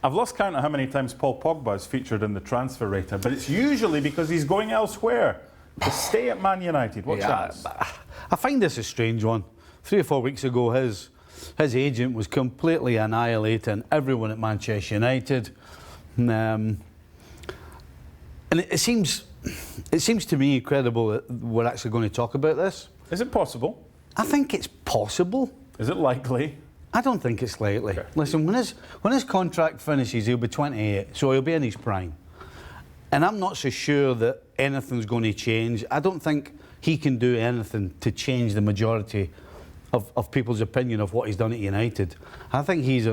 I've lost count of how many times Paul Pogba is featured in the transfer radar, but it's usually because he's going elsewhere to stay at Man United. What chance? I find this a strange one. 3 or 4 weeks ago, his agent was completely annihilating everyone at Manchester United, and it seems to me incredible that we're actually going to talk about this. Is it possible? I think it's possible. Is it likely? I don't think it's likely. Okay. Listen, when his contract finishes, he'll be 28, so he'll be in his prime. And I'm not so sure that anything's going to change. I don't think he can do anything to change the majority of people's opinion of what he's done at United. I think he's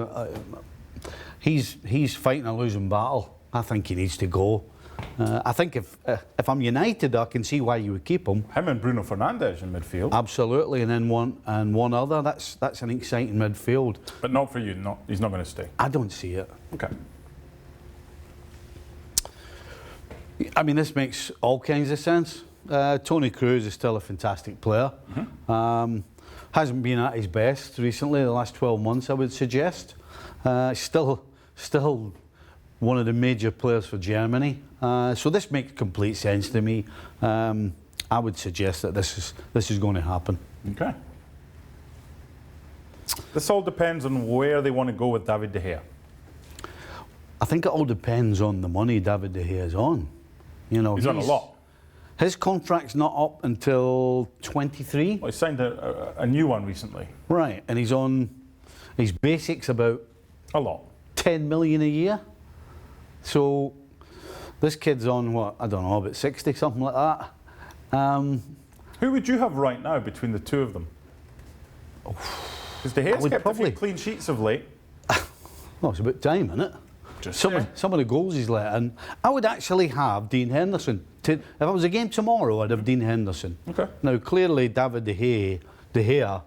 fighting a losing battle. I think he needs to go. I think if I'm United, I can see why you would keep him. Him and Bruno Fernandes in midfield. Absolutely, and then one other. That's an exciting midfield. But not for you. No, he's not going to stay. I don't see it. Okay. I mean, this makes all kinds of sense. Toni Kroos is still a fantastic player. Mm-hmm. Hasn't been at his best recently, the last 12 months, I would suggest. Still one of the major players for Germany. So this makes complete sense to me. I would suggest that this is going to happen. Okay. This all depends on where they want to go with David De Gea. I think it all depends on the money David De Gea is on. You know, he's on a lot. His contract's not up until 23. Well, he signed a new one recently. Right, and he's on his basics about a lot, 10 million a year. So this kid's on what, I don't know, about 60, something like that. Who would you have right now between the two of them? Because De Gea's kept a few clean sheets of late. Well, it's about time, isn't it? Some of the goals he's let in. I would actually have Dean Henderson. If it was a game tomorrow, I'd have Dean Henderson. Okay. Now, clearly, David De Gea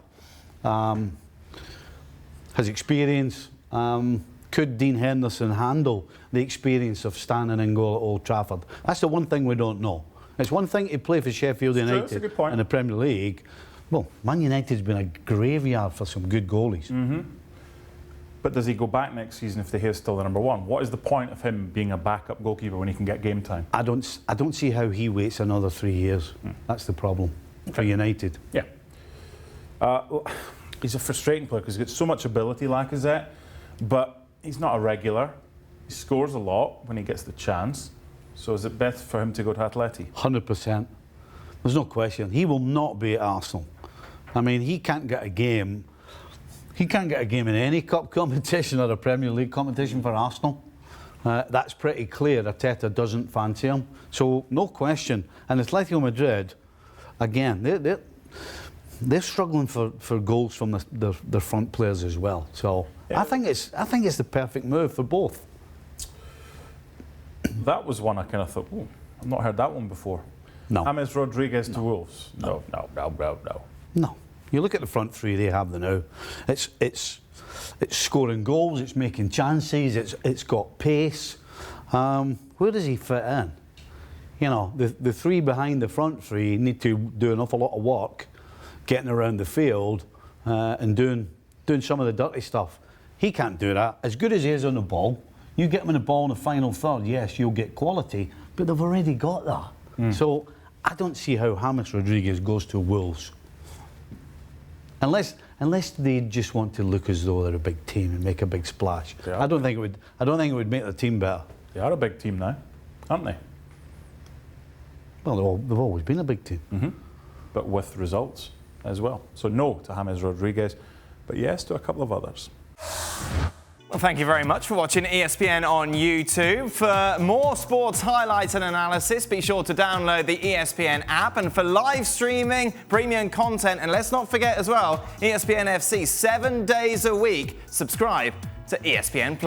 has experience. Could Dean Henderson handle the experience of standing in goal at Old Trafford? That's the one thing we don't know. It's one thing to play for Sheffield United in the Premier League. Well, Man United's been a graveyard for some good goalies. Mm-hmm. But does he go back next season if De Gea's still the number one? What is the point of him being a backup goalkeeper when he can get game time? I don't see how he waits another 3 years. That's the problem for United. Yeah. He's a frustrating player because he's got so much ability, Lacazette, but he's not a regular. He scores a lot when he gets the chance. So is it better for him to go to Atleti? 100%. There's no question. He will not be at Arsenal. I mean, he can't get a game. He can't get a game in any cup competition or a Premier League competition for Arsenal. That's pretty clear. Arteta doesn't fancy him. So, no question. And Atletico Madrid, again, they're struggling for goals from their front players as well. So, yeah. I think it's the perfect move for both. That was one I kind of thought, I've not heard that one before. No. James Rodriguez to Wolves. No. No. You look at the front three they have now. It's scoring goals. It's making chances. It's got pace. Where does he fit in? You know, the three behind the front three need to do an awful lot of work, getting around the field and doing some of the dirty stuff. He can't do that. As good as he is on the ball, you get him in the ball in the final third. Yes, you'll get quality, but they've already got that. So I don't see how James Rodriguez goes to Wolves. Unless they just want to look as though they're a big team and make a big splash. I don't think it would make the team better. They are a big team now, aren't they? Well, they've always been a big team. Mm-hmm. But with results as well. So no to James Rodriguez, but yes to a couple of others. Well, thank you very much for watching ESPN on YouTube. For more sports highlights and analysis, be sure to download the ESPN app. And for live streaming, premium content, and let's not forget as well, ESPN FC 7 days a week. Subscribe to ESPN+.